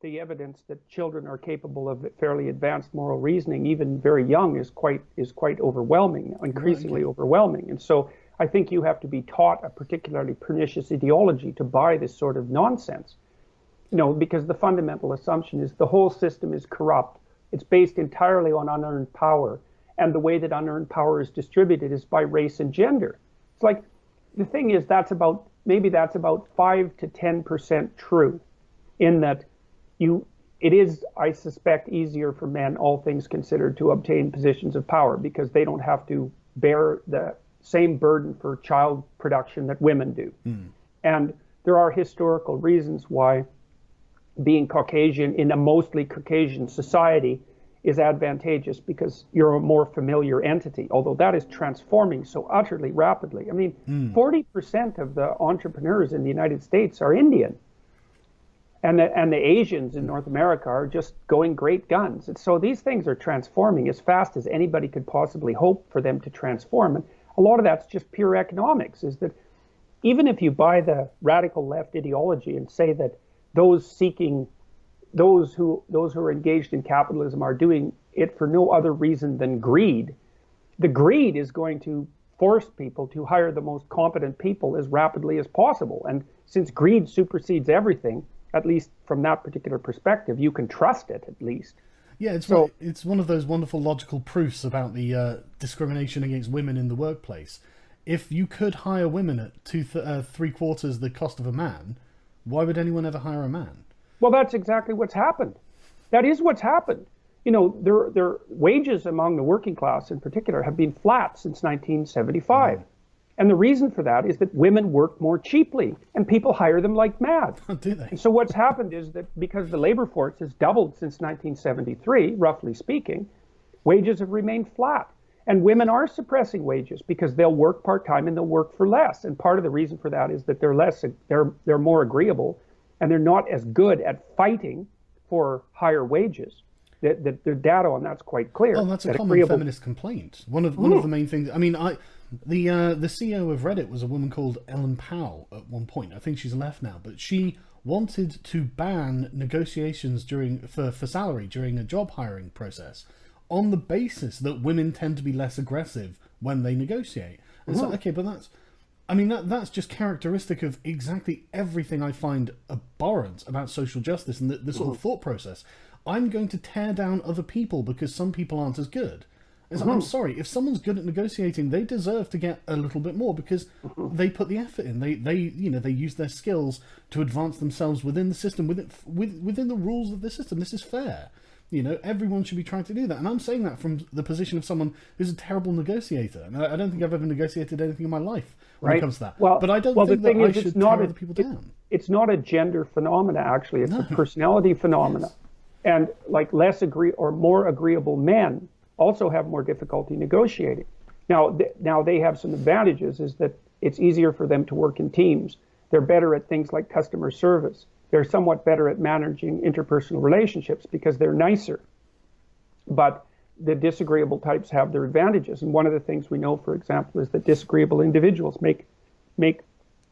the evidence that children are capable of fairly advanced moral reasoning, even very young, is quite overwhelming, Right. increasingly Okay. overwhelming. And so I think you have to be taught a particularly pernicious ideology to buy this sort of nonsense. Because the fundamental assumption is the whole system is corrupt. It's based entirely on unearned power. And the way that unearned power is distributed is by race and gender. It's like, the thing is, maybe that's about 5 to 10% true, in that it is, I suspect, easier for men, all things considered, to obtain positions of power because they don't have to bear the same burden for child production that women do. And there are historical reasons why being Caucasian in a mostly Caucasian society is advantageous, because you're a more familiar entity, although that is transforming so utterly rapidly. I mean, 40% of the entrepreneurs in the United States are Indian. And the Asians in North America are just going great guns. And so these things are transforming as fast as anybody could possibly hope for them to transform. And a lot of that's just pure economics, is that even if you buy the radical left ideology and say that those who are engaged in capitalism are doing it for no other reason than greed, the greed is going to force people to hire the most competent people as rapidly as possible. And since greed supersedes everything, at least from that particular perspective, you can trust it at least. Yeah, So, it's one of those wonderful logical proofs about the discrimination against women in the workplace. If you could hire women at three quarters the cost of a man, why would anyone ever hire a man? well, that's exactly what's happened. That is what's happened. Their wages among the working class in particular have been flat since 1975. And the reason for that is that women work more cheaply and people hire them like mad. Do they? And so what's happened is that because the labor force has doubled since 1973, roughly speaking, wages have remained flat. And women are suppressing wages because they'll work part-time and they'll work for less. And part of the reason for that is that they're more agreeable, and they're not as good at fighting for higher wages. The data on that's quite clear. Oh, that's a that common agreeable, feminist complaint. One of the main things. I mean, the CEO of Reddit was a woman called Ellen Powell at one point. I think she's left now, but she wanted to ban negotiations for salary during a job hiring process on the basis that women tend to be less aggressive when they negotiate. And so, okay, but that's just characteristic of exactly everything I find abhorrent about social justice and this whole thought process. I'm going to tear down other people because some people aren't as good. I'm sorry, if someone's good at negotiating, they deserve to get a little bit more because they put the effort in. They use their skills to advance themselves within the system, within the rules of the system. This is fair. Everyone should be trying to do that. And I'm saying that from the position of someone who's a terrible negotiator. And I don't think I've ever negotiated anything in my life when it comes to that. Well, but I don't well, think the thing that I is, should tear other people down. It's not a gender phenomena, actually. It's a personality phenomena. Yes. And like more agreeable men also have more difficulty negotiating. Now they have some advantages, is that it's easier for them to work in teams. They're better at things like customer service. They're somewhat better at managing interpersonal relationships because they're nicer. But the disagreeable types have their advantages. And one of the things we know, for example, is that disagreeable individuals make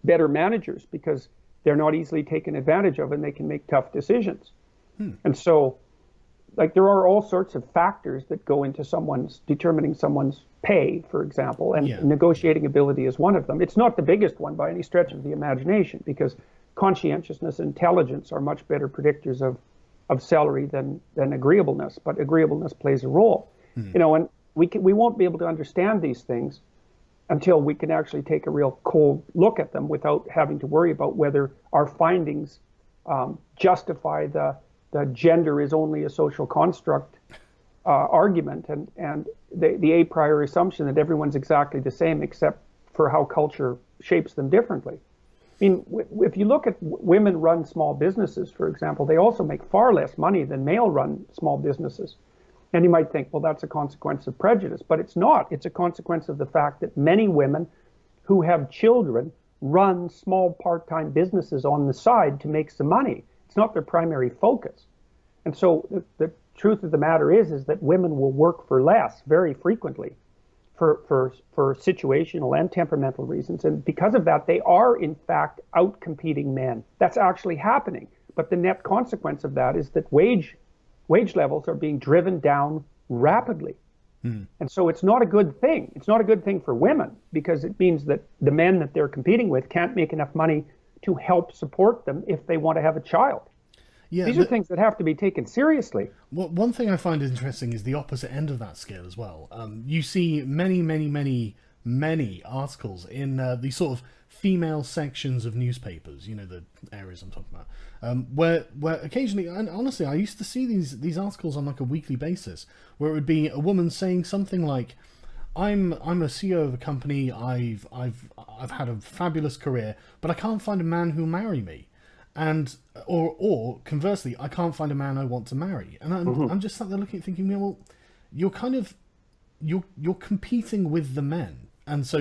better managers because they're not easily taken advantage of and they can make tough decisions. And so, there are all sorts of factors that go into determining someone's pay, for example, and negotiating ability is one of them. It's not the biggest one by any stretch of the imagination, because conscientiousness and intelligence are much better predictors of salary than agreeableness, but agreeableness plays a role. And we won't be able to understand these things until we can actually take a real cold look at them without having to worry about whether our findings justify the gender is only a social construct argument, and the a priori assumption that everyone's exactly the same except for how culture shapes them differently. I mean, if you look at women-run small businesses, for example, they also make far less money than male-run small businesses. And you might think, well, that's a consequence of prejudice, but it's not. It's a consequence of the fact that many women who have children run small part-time businesses on the side to make some money. It's not their primary focus. And so the truth of the matter is that women will work for less very frequently for situational and temperamental reasons. And because of that, they are in fact outcompeting men. That's actually happening. But the net consequence of that is that wage levels are being driven down rapidly. And so it's not a good thing. It's not a good thing for women, because it means that the men that they're competing with can't make enough money to help support them if they want to have a child. Yeah, These are things that have to be taken seriously. Well, one thing I find interesting is the opposite end of that scale as well. You see many articles in the sort of female sections of newspapers, you know, the areas I'm talking about, where occasionally, and honestly, I used to see these articles on like a weekly basis, where it would be a woman saying something like, I'm a CEO of a company, I've had a fabulous career, but I can't find a man who'll marry me. And or conversely, I can't find a man I want to marry. And I'm just sat there looking, thinking, well, you're competing with the men. And so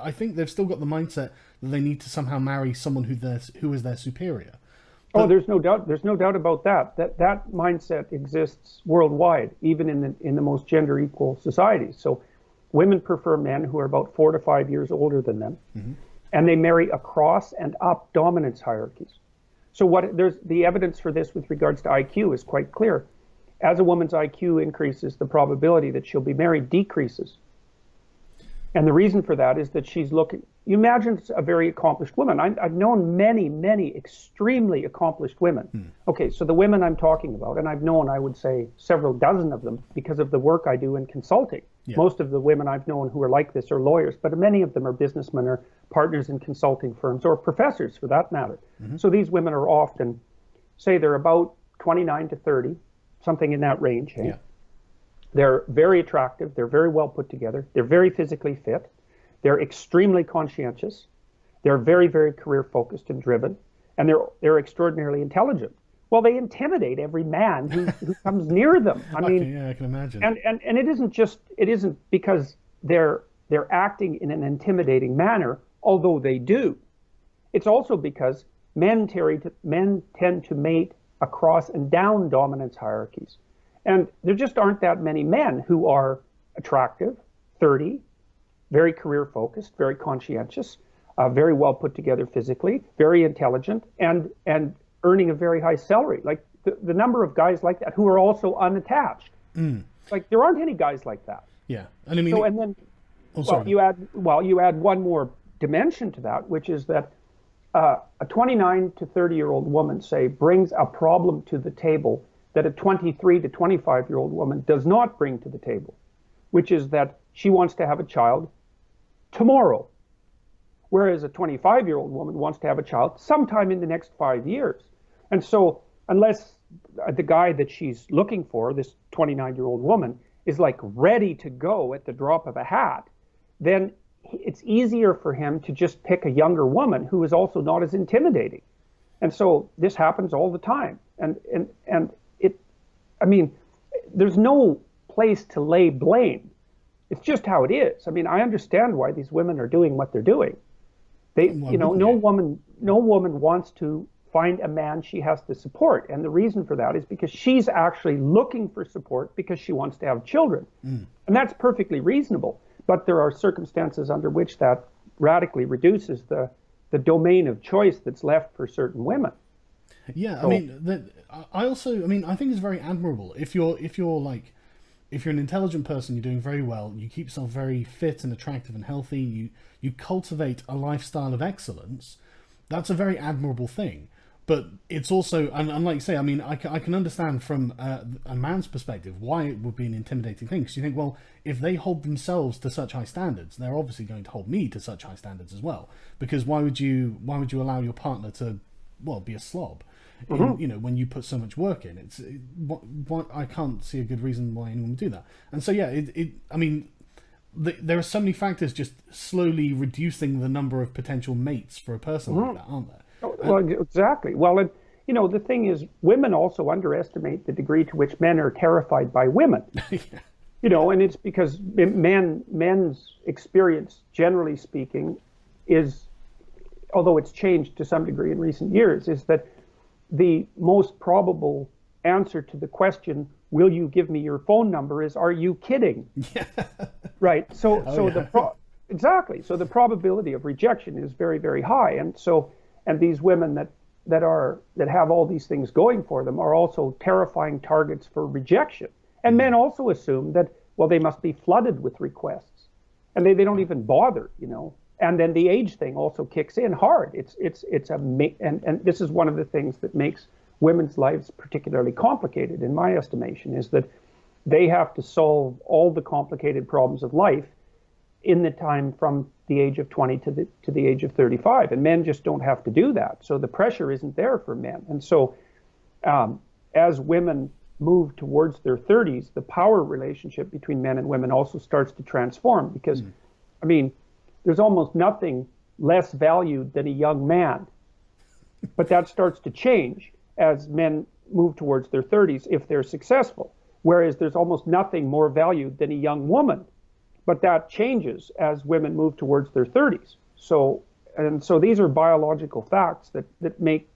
I think they've still got the mindset that they need to somehow marry someone who is their superior. But, there's no doubt. There's no doubt about that. That mindset exists worldwide, even in the most gender equal societies. So, women prefer men who are about 4 to 5 years older than them, and they marry across and up dominance hierarchies. So, there's the evidence for this with regards to IQ is quite clear. As a woman's IQ increases, the probability that she'll be married decreases. And the reason for that is that she's looking. You imagine a very accomplished woman. I've known many extremely accomplished women. Okay, so the women I'm talking about, and I've known, I would say, several dozen of them because of the work I do in consulting. Yeah. Most of the women I've known who are like this are lawyers, but many of them are businessmen or partners in consulting firms or professors for that matter. So these women are often, say they're about 29 to 30, something in that range. Hey? Yeah. They're very attractive. They're very well put together. They're very physically fit. They're extremely conscientious. They're very, very career focused and driven. And they're extraordinarily intelligent. Well, they intimidate every man who comes near them. I can imagine. And it isn't because they're acting in an intimidating manner, although they do. It's also because men tend to mate across and down dominance hierarchies. And there just aren't that many men who are attractive, 30, very career-focused, very conscientious, very well put together physically, very intelligent, and earning a very high salary. Like the number of guys like that who are also unattached. Like there aren't any guys like that. Yeah, and I mean. So and then, you add one more dimension to that, which is that a 29 to 30-year-old woman, say, brings a problem to the table that a 23 to 25-year-old woman does not bring to the table, which is that she wants to have a child tomorrow, whereas a 25-year-old woman wants to have a child sometime in the next 5 years. And so unless the guy that she's looking for, this 29-year-old woman, is like ready to go at the drop of a hat, then it's easier for him to just pick a younger woman who is also not as intimidating. And so this happens all the time. And I mean, there's no place to lay blame. It's just how it is. I mean, I understand why these women are doing what they're doing. No woman wants to find a man she has to support. And the reason for that is because she's actually looking for support because she wants to have children. And that's perfectly reasonable. But there are circumstances under which that radically reduces the domain of choice that's left for certain women. Yeah, I think it's very admirable if you're an intelligent person, you're doing very well, you keep yourself very fit and attractive and healthy, you cultivate a lifestyle of excellence. That's a very admirable thing. But it's also, and like you say, I mean, I can understand from a man's perspective why it would be an intimidating thing. Because you think, well, if they hold themselves to such high standards, they're obviously going to hold me to such high standards as well. Because why would you allow your partner to, well, be a slob? When you put so much work in, I can't see a good reason why anyone would do that. And so, yeah, there are so many factors just slowly reducing the number of potential mates for a person like that, aren't there? Well, exactly. Well, and the thing is, women also underestimate the degree to which men are terrified by women. Yeah. And it's because men's experience, generally speaking, is, although it's changed to some degree in recent years, is that the most probable answer to the question, will you give me your phone number, is, are you kidding? Yeah. Right. Exactly. So the probability of rejection is very, very high. And these women that that have all these things going for them are also terrifying targets for rejection. And men also assume that, well, they must be flooded with requests, and they don't even bother, you know. And then the age thing also kicks in hard. And this is one of the things that makes women's lives particularly complicated, in my estimation, is that they have to solve all the complicated problems of life in the time from the age of 20 to the age of 35, and men just don't have to do that. So the pressure isn't there for men. And so as women move towards their 30s, the power relationship between men and women also starts to transform, because I mean, there's almost nothing less valued than a young man, but that starts to change as men move towards their 30s if they're successful, whereas there's almost nothing more valued than a young woman. But that changes as women move towards their 30s. So these are biological facts that make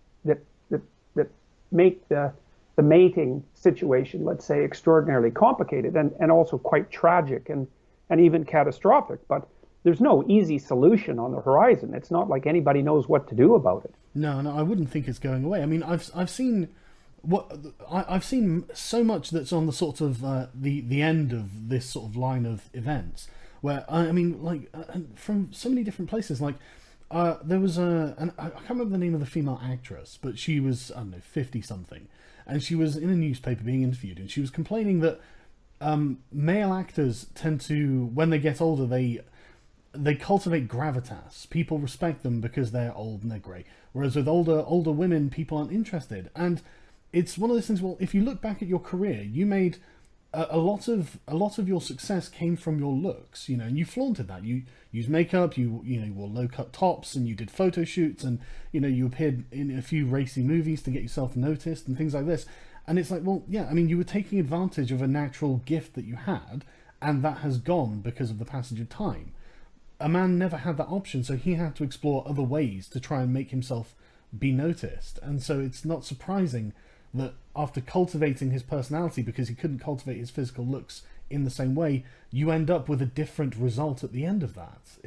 the mating situation, let's say, extraordinarily complicated and also quite tragic and even catastrophic. But there's no easy solution on the horizon. It's not like anybody knows what to do about it. No, I wouldn't think it's going away. I mean, I've seen so much that's on the sort of the end of this sort of line of events, where I mean, like from so many different places. Like there was I can't remember the name of the female actress, but she was, I don't know, 50 something, and she was in a newspaper being interviewed, and she was complaining that male actors tend to, when they get older, they cultivate gravitas. People respect them because they're old and they're grey. Whereas with older women, people aren't interested. And it's one of those things. Well, if you look back at your career, you made a lot of your success came from your looks, you know, and you flaunted that. You used makeup, you wore low cut tops, and you did photo shoots, and you know, you appeared in a few racy movies to get yourself noticed and things like this. And it's like, well, yeah, I mean, you were taking advantage of a natural gift that you had, and that has gone because of the passage of time. A man never had that option, so he had to explore other ways to try and make himself be noticed. And so it's not surprising that after cultivating his personality, because he couldn't cultivate his physical looks in the same way, you end up with a different result at the end of that.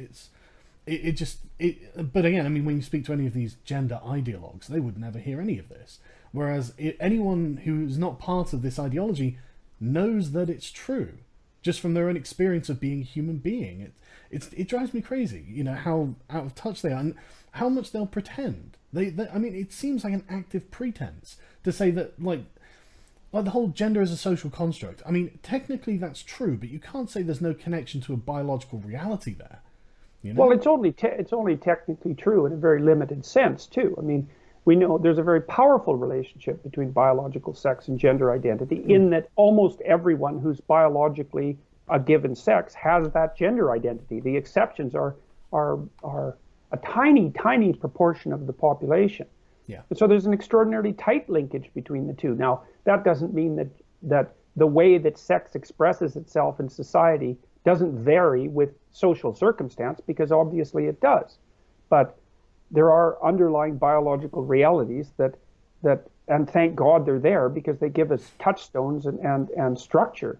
But again, I mean, when you speak to any of these gender ideologues, they would never hear any of this. Whereas anyone who's not part of this ideology knows that it's true, just from their own experience of being a human being. It drives me crazy, you know, how out of touch they are and how much they'll pretend. I mean, it seems like an active pretense to say that, like the whole gender is a social construct. I mean, technically that's true, but you can't say there's no connection to a biological reality there. You know? Well, it's only technically true in a very limited sense, too. I mean, we know there's a very powerful relationship between biological sex and gender identity, in that almost everyone who's biologically a given sex has that gender identity. The exceptions are a tiny, tiny proportion of the population. Yeah. And so there's an extraordinarily tight linkage between the two. Now, that doesn't mean that the way that sex expresses itself in society doesn't vary with social circumstance, because obviously it does. But there are underlying biological realities that and thank God they're there, because they give us touchstones and structure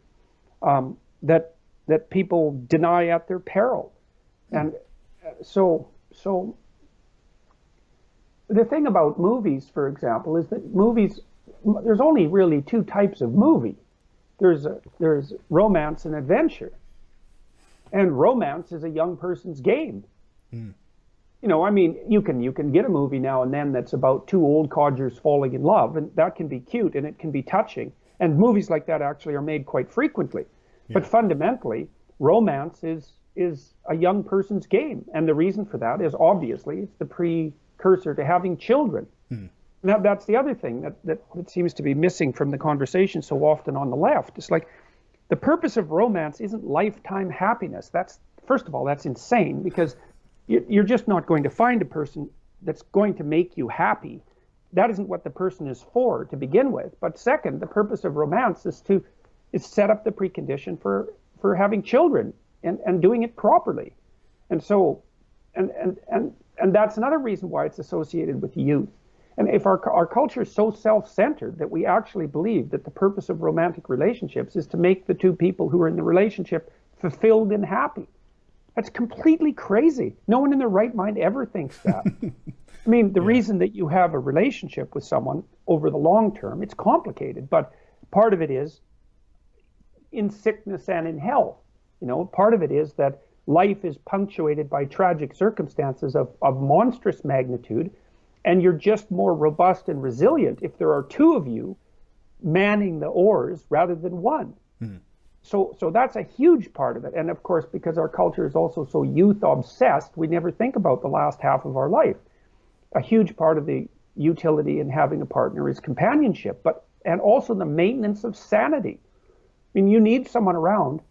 that people deny at their peril. And so the thing about movies, for example, is that movies, there's only really two types of movie. There's romance and adventure. And romance is a young person's game. You know, I mean, you can get a movie now and then that's about two old codgers falling in love, and that can be cute and it can be touching. And movies like that actually are made quite frequently. Yeah. But fundamentally, romance is a young person's game. And the reason for that is obviously it's the precursor to having children. Now, that's the other thing that seems to be missing from the conversation so often on the left. It's like, the purpose of romance isn't lifetime happiness. First of all, that's insane, because you're just not going to find a person that's going to make you happy. That isn't what the person is for to begin with. But second, the purpose of romance is set up the precondition for having children and doing it properly. And so, and that's another reason why it's associated with youth. And if our culture is so self-centered that we actually believe that the purpose of romantic relationships is to make the two people who are in the relationship fulfilled and happy, that's completely crazy. No one in their right mind ever thinks that. I mean, the reason that you have a relationship with someone over the long term, it's complicated, but part of it is in sickness and in health. Part of it is that life is punctuated by tragic circumstances of monstrous magnitude, and you're just more robust and resilient if there are two of you manning the oars rather than one. So that's a huge part of it. And of course, because our culture is also so youth obsessed, we never think about the last half of our life. A huge part of the utility in having a partner is companionship, and also the maintenance of sanity. I mean, you need someone around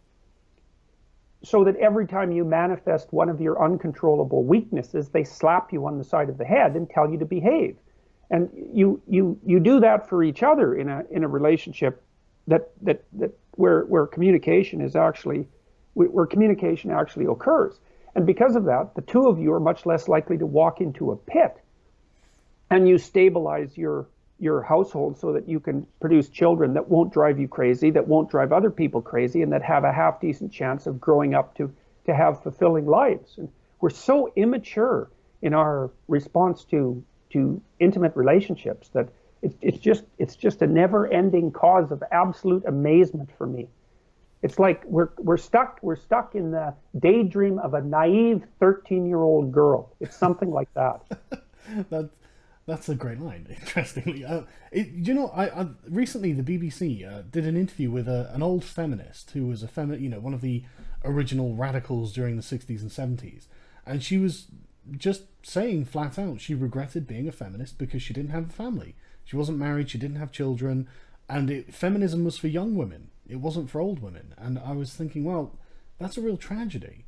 so that every time you manifest one of your uncontrollable weaknesses, they slap you on the side of the head and tell you to behave. And you do that for each other in a relationship where communication actually occurs. And because of that, the two of you are much less likely to walk into a pit. And you stabilize your household so that you can produce children that won't drive you crazy, that won't drive other people crazy, and that have a half decent chance of growing up to have fulfilling lives. And we're so immature in our response to intimate relationships that it's just a never-ending cause of absolute amazement for me. It's like we're stuck in the daydream of a naive 13-year-old girl. It's something like that. That's a great line. Interestingly, I recently the BBC did an interview with an old feminist who was one of the original radicals during the 60s and 70s, and she was just saying flat out she regretted being a feminist because she didn't have a family. She wasn't married. She didn't have children, and feminism was for young women. It wasn't for old women. And I was thinking, well, that's a real tragedy.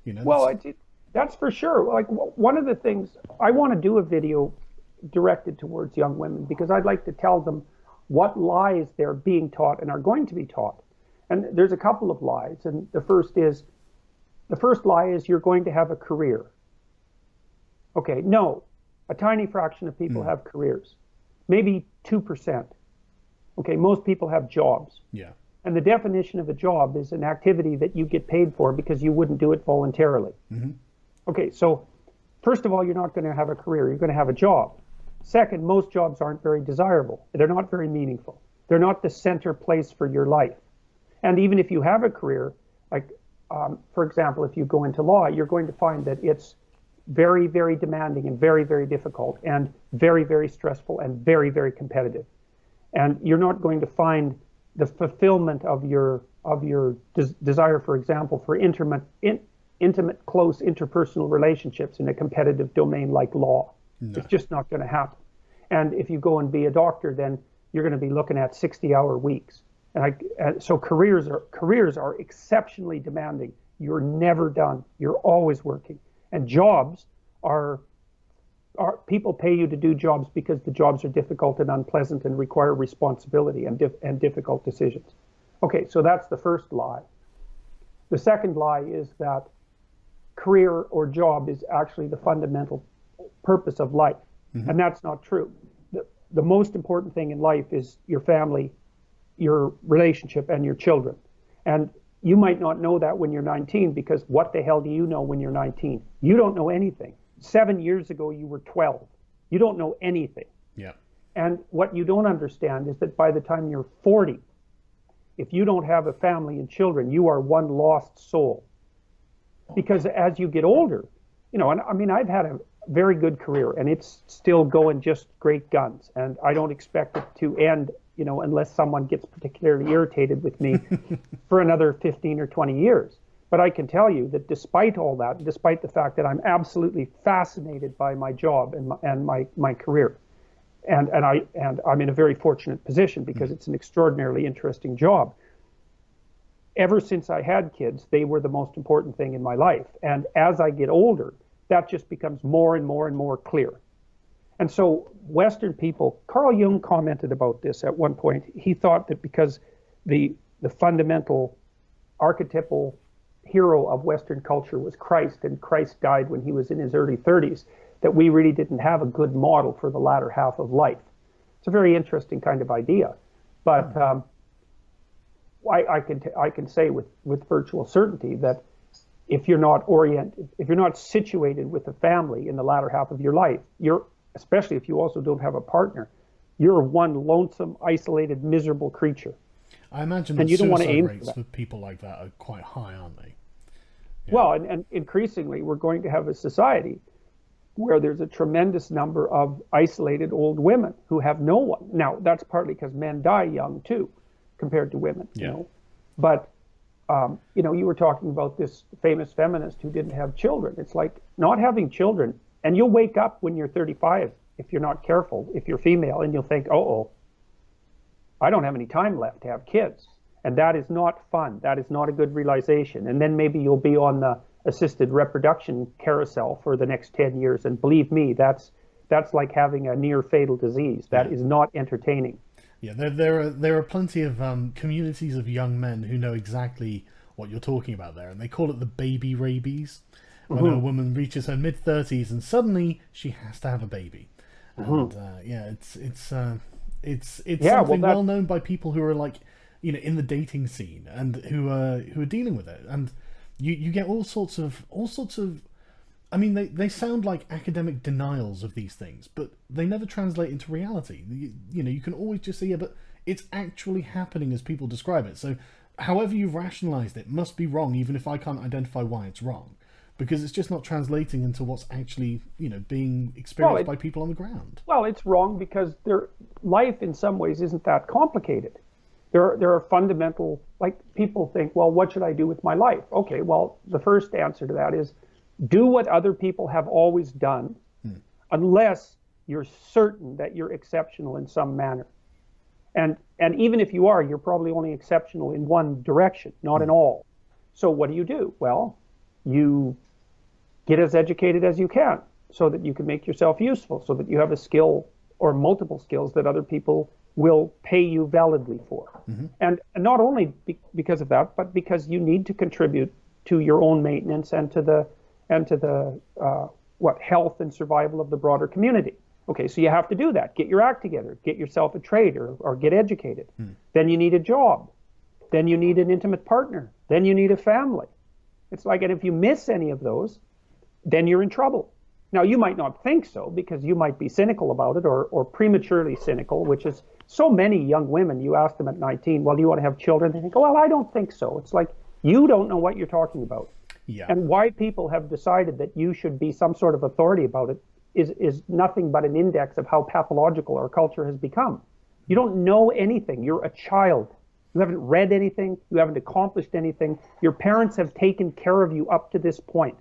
That's for sure. Like, one of the things I want to do a video directed towards young women, because I'd like to tell them what lies they're being taught and are going to be taught. And there's a couple of lies. And the first lie is you're going to have a career. Okay, no, a tiny fraction of people have careers, maybe 2%. Okay, most people have jobs. Yeah. And the definition of a job is an activity that you get paid for because you wouldn't do it voluntarily. Mm-hmm. Okay, so first of all, you're not going to have a career, you're going to have a job. Second, most jobs aren't very desirable. They're not very meaningful. They're not the center place for your life. And even if you have a career, like, for example, if you go into law, you're going to find that it's very, very demanding and very, very difficult and very, very stressful and very, very competitive. And you're not going to find the fulfillment of your desire, for example, for intimate, close interpersonal relationships in a competitive domain like law. No. It's just not going to happen. And if you go and be a doctor, then you're going to be looking at 60-hour weeks. And so careers are exceptionally demanding. You're never done. You're always working. And jobs are people pay you to do jobs because the jobs are difficult and unpleasant and require responsibility and difficult decisions. Okay, so that's the first lie. The second lie is that career or job is actually the fundamental purpose of life. Mm-hmm. And that's not true. The most important thing in life is your family, your relationship, and your children. And you might not know that when you're 19, because what the hell do you know when you're 19? You don't know anything. 7 years ago, you were 12. You don't know anything. Yeah. And what you don't understand is that by the time you're 40, if you don't have a family and children, you are one lost soul. Because as you get older, and I mean, I've had a very good career and it's still going just great guns. And I don't expect it to end, unless someone gets particularly irritated with me for another 15 or 20 years. But I can tell you that despite all that, despite the fact that I'm absolutely fascinated by my job and my career, and I'm in a very fortunate position because it's an extraordinarily interesting job. Ever since I had kids, they were the most important thing in my life. And as I get older, that just becomes more and more and more clear. And so Western people, Carl Jung commented about this at one point. He thought that because the fundamental archetypal hero of Western culture was Christ, and Christ died when he was in his early 30s, that we really didn't have a good model for the latter half of life. It's a very interesting kind of idea. But I can say with virtual certainty that if you're not situated with a family in the latter half of your life, you're especially if you also don't have a partner, you're one lonesome, isolated, miserable creature. I imagine and the you don't want to suicide aim rates for for people like that are quite high, aren't they? Yeah. Well, and increasingly, we're going to have a society where there's a tremendous number of isolated old women who have no one. Now, that's partly because men die young too, compared to women. Yeah. You know, but you were talking about this famous feminist who didn't have children. It's like not having children, and you'll wake up when you're 35 if you're not careful, if you're female, and you'll think, oh, I don't have any time left to have kids. And that is not fun. That is not a good realization. And then maybe you'll be on the assisted reproduction carousel for the next 10 years. And believe me, that's like having a near fatal disease. That is not entertaining. Yeah, there are plenty of communities of young men who know exactly what you're talking about there, and they call it the baby rabies. When a woman reaches her mid-30s and suddenly she has to have a baby, and it's something well known by people who are like, in the dating scene and who are dealing with it, and you get all sorts of. I mean, they sound like academic denials of these things, but they never translate into reality. You can always just say, yeah, but it's actually happening as people describe it. So however you've rationalized it must be wrong, even if I can't identify why it's wrong, because it's just not translating into what's actually, being experienced by people on the ground. Well, it's wrong because life in some ways isn't that complicated. There are fundamental, like people think, well, what should I do with my life? Okay, well, the first answer to that is, do what other people have always done, unless you're certain that you're exceptional in some manner. And even if you are, you're probably only exceptional in one direction, not in all. So what do? Well, you get as educated as you can so that you can make yourself useful, so that you have a skill or multiple skills that other people will pay you validly for. And not only because of that, but because you need to contribute to your own maintenance and to the health and survival of the broader community. Okay, so you have to do that. Get your act together. Get yourself a trade or get educated. Then you need a job. Then you need an intimate partner. Then you need a family. It's like, and if you miss any of those, then you're in trouble. Now, you might not think so because you might be cynical about it or prematurely cynical, which is so many young women, you ask them at 19, well, do you want to have children? They think, oh, well, I don't think so. It's like, you don't know what you're talking about. Yeah. And why people have decided that you should be some sort of authority about it is nothing but an index of how pathological our culture has become. You don't know anything. You're a child. You haven't read anything. You haven't accomplished anything. Your parents have taken care of you up to this point.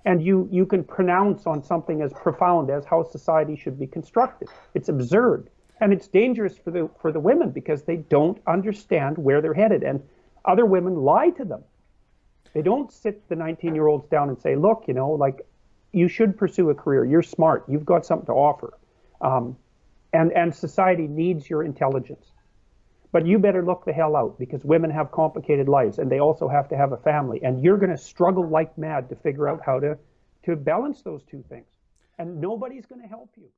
And you can pronounce on something as profound as how society should be constructed. It's absurd. And it's dangerous for the women because they don't understand where they're headed. And other women lie to them. They don't sit the 19-year-olds down and say, look, you should pursue a career. You're smart. You've got something to offer. And society needs your intelligence. But you better look the hell out because women have complicated lives and they also have to have a family. And you're going to struggle like mad to figure out how to balance those two things. And nobody's going to help you.